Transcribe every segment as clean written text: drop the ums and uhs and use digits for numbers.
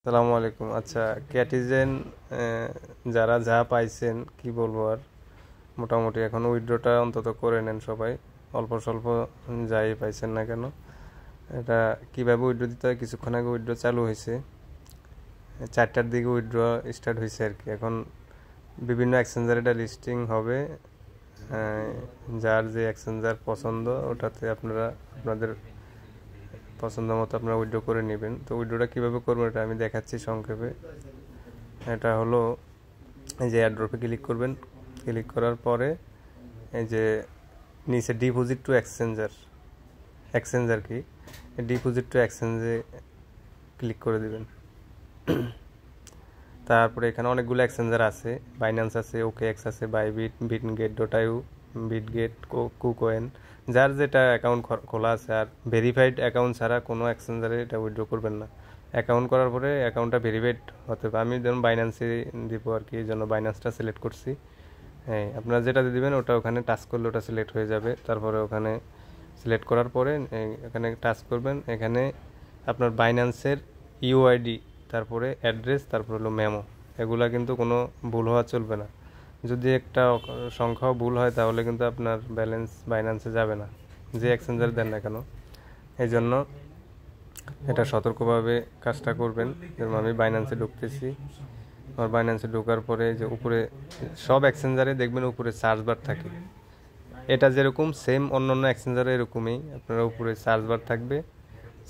সালামু আলাইকুম। আচ্ছা, ক্যাটিজেন যারা যা পাইছেন কি বলবো আর, মোটামুটি এখন উইথড্রটা অন্তত করে নেন সবাই, অল্প স্বল্প যাই পাইছেন না কেন। এটা কিভাবে উইথড্র দিতে হয়, কিছুক্ষণ আগে উইথড্র চালু হয়েছে, 4টার দিকে উইথড্র স্টার্ট হয়েছে আর কি। এখন বিভিন্ন এক্সচেঞ্জার এটা লিস্টিং হবে, যার যে এক্সচেঞ্জার পছন্দ ওটাতে আপনারা আপনাদের পছন্দ মতো আপনারা উইথড্র করে নেবেন। তো উইথড্রটা কীভাবে করবেন এটা আমি দেখাচ্ছি সংক্ষেপে। এটা হলো, এই যে এয়ারড্রপে ক্লিক করবেন, ক্লিক করার পরে এই যে নিচে ডিপোজিট টু এক্সচেঞ্জার কি ডিপোজিট টু এক্সচেঞ্জে ক্লিক করে দিবেন। তারপরে এখানে অনেকগুলো এক্সচেঞ্জার আছে, বাইন্যান্স আছে, OKX আছে, বাইবিট, বিটগেট.ইউ, বিটগেট, কুকয়েন, যার যেটা অ্যাকাউন্ট খোলা আছে। আর ভেরিফাইড অ্যাকাউন্ট ছাড়া কোনো এক্সচেঞ্জারে এটা উইথড্র করবেন না। অ্যাকাউন্ট করার পরে অ্যাকাউন্টটা ভেরিফাইড হতে হবে। আমি যেমন বাইন্যান্সে দিব আর কি, এই জন্য বাইন্যান্সটা সিলেক্ট করছি। হ্যাঁ, আপনারা যেটা দিবেন ওটা ওখানে টাচ করলে ওটা সিলেক্ট হয়ে যাবে। তারপরে ওখানে সিলেক্ট করার পরে এখানে টাচ করবেন, এখানে আপনার বাইন্যান্সের ইউআইডি, তারপরে অ্যাড্রেস, তারপর হলো মেমো। এগুলা কিন্তু কোনো ভুল হওয়া চলবে না। যদি একটা সংখ্যাও ভুল হয় তাহলে কিন্তু আপনার ব্যালেন্স বাইন্যান্সে যাবে না, যে এক্সচেঞ্জার দেন না কেন। এই জন্য এটা সতর্কভাবে কাজটা করবেন। যেমন আমি বাইন্যান্সে ঢুকতেছি, আমার বাইন্যান্সে ঢোকার পরে যে উপরে সব এক্সচেঞ্জারে দেখবেন উপরে সার্চ বার থাকে। এটা যেরকম সেম অন্য অন্য এক্সচেঞ্জারে এরকমই আপনারা উপরে সার্চ বার থাকবে।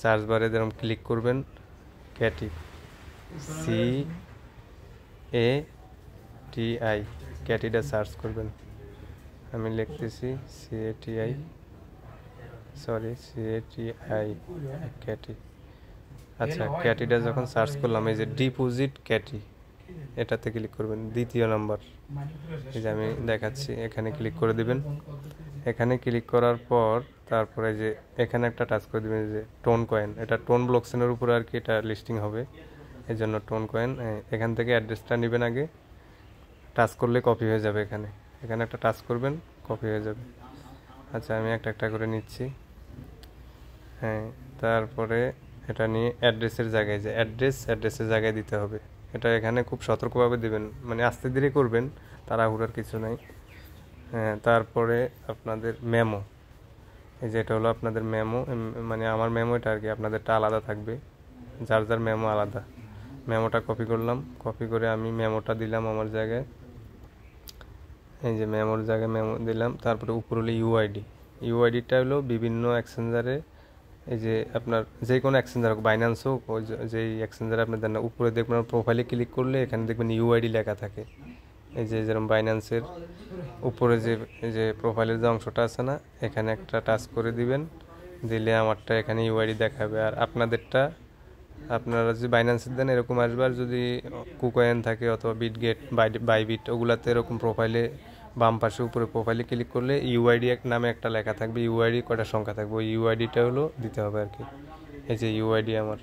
সার্চ বারে যেরকম ক্লিক করবেন, ক্যাটি, CATI, ক্যাটিটা সার্চ করবেন। আমি লিখতেছি CATI, ক্যাটি। আচ্ছা, ক্যাটিটা যখন সার্চ করলাম, এই যে ডিপোজিট ক্যাটি, এটাতে ক্লিক করবেন, দ্বিতীয় নাম্বার। এই যে আমি দেখাচ্ছি, এখানে ক্লিক করে দিবেন। এখানে ক্লিক করার পর তারপরে যে এখানে একটা টাচ করে দিবেন, যে টোন কয়েন, এটা টোন ব্লকচেনের উপরে আর কি এটা লিস্টিং হবে, এই জন্য টোন কয়েন। এখান থেকে অ্যাড্রেসটা নেবেন আগে, টাচ করলে কপি হয়ে যাবে। এখানে এখানে একটা টাচ করবেন, কপি হয়ে যাবে। আচ্ছা, আমি একটা একটা করে নিচ্ছি। হ্যাঁ, তারপরে এটা নিয়ে অ্যাড্রেসের জায়গায়, যে অ্যাড্রেসের জায়গায় দিতে হবে। এটা এখানে খুব সতর্কভাবে দিবেন, মানে আস্তে ধীরে করবেন, তাড়াহুড়ার কিছু নাই। হ্যাঁ, তারপরে আপনাদের মেমো, এই যে এটা হলো আপনাদের মেমো, মানে আমার মেমো এটা আর কি, আপনাদেরটা আলাদা থাকবে, যার যার মেমো আলাদা। মেমোটা কপি করলাম, কপি করে আমি মেমোটা দিলাম আমার জায়গায়, এই যে মেমোর জায়গায় মেমো দিলাম। তারপরে উপর হলো ইউআইডিটা হলো বিভিন্ন এক্সচেঞ্জারে, এই যে আপনার যে কোনো এক্সচেঞ্জার হোক, বাইন্যান্স হোক, ওই যেই এক্সচেঞ্জারে আপনি দেন না, উপরে দেখবেন প্রোফাইলে ক্লিক করলে এখানে দেখবেন ইউআইডি লেখা থাকে। এই যে যেরকম বাইন্যান্সের উপরে যে প্রোফাইলের যে অংশটা আছে না, এখানে একটা টাচ করে দিবেন, দিলে আমারটা এখানে ইউআইডি দেখাবে। আর আপনাদেরটা আপনারা যদি বাইন্যান্সের দেন এরকম আসবে, আর যদি কুকয়েন থাকে অথবা বিটগেট, বাইবিট, ওগুলাতে এরকম প্রোফাইলে বাম পাশে উপরে প্রোফাইলে ক্লিক করলে ইউআইডি নামে একটা লেখা থাকবে, ইউআইডি কয়টা সংখ্যা থাকবে, ওই ইউআইডিটা হলো দিতে হবে আর কি। এই যে ইউআইডি আমার,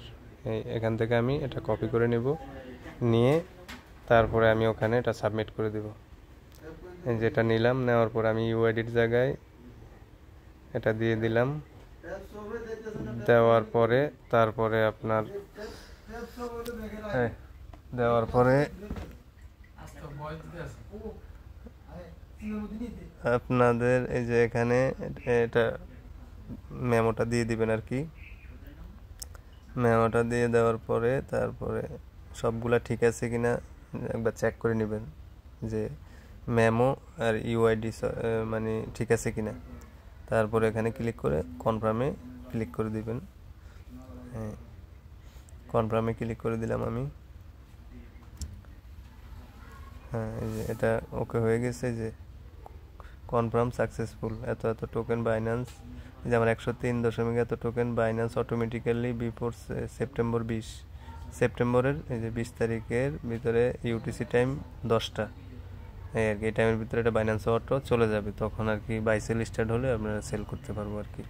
এখান থেকে আমি এটা কপি করে নেব, নিয়ে তারপরে আমি ওখানে এটা সাবমিট করে দেব। যেটা নিলাম, নেওয়ার পর আমি ইউআইডির জায়গায় এটা দিয়ে দিলাম। দেওয়ার পরে তারপরে দেওয়ার পরে আপনাদের এই যে এখানে এটা মেমোটা দিয়ে দিবেন আর কি। মেমোটা দিয়ে দেওয়ার পরে তারপরে সবগুলা ঠিক আছে কিনা একবার চেক করে নেবেন, যে মেমো আর ইউআইডি মানে ঠিক আছে কিনা। তারপরে এখানে ক্লিক করে কনফার্মে ক্লিক করে দিবেন। হ্যাঁ, কনফার্মে ক্লিক করে দিলাম আমি। হ্যাঁ, এই যে এটা ওকে হয়ে গেছে, যে কনফার্ম সাকসেসফুল, এত এত টোকেন বাইন্যান্স, যে আমার 103 এত টোকেন বাইন্যান্স অটোমেটিক্যালি বিফোর সেপ্টেম্বরের এই যে 20 তারিখের ভিতরে ইউটিসি টাইম 10টা, এই আর কি। এই টাইমের ভিতরে এটা বাইন্যান্স অটো চলে যাবে, তখন আর কি বাই সেল স্টার্ট হলে আপনারা সেল করতে পারবো আর কি।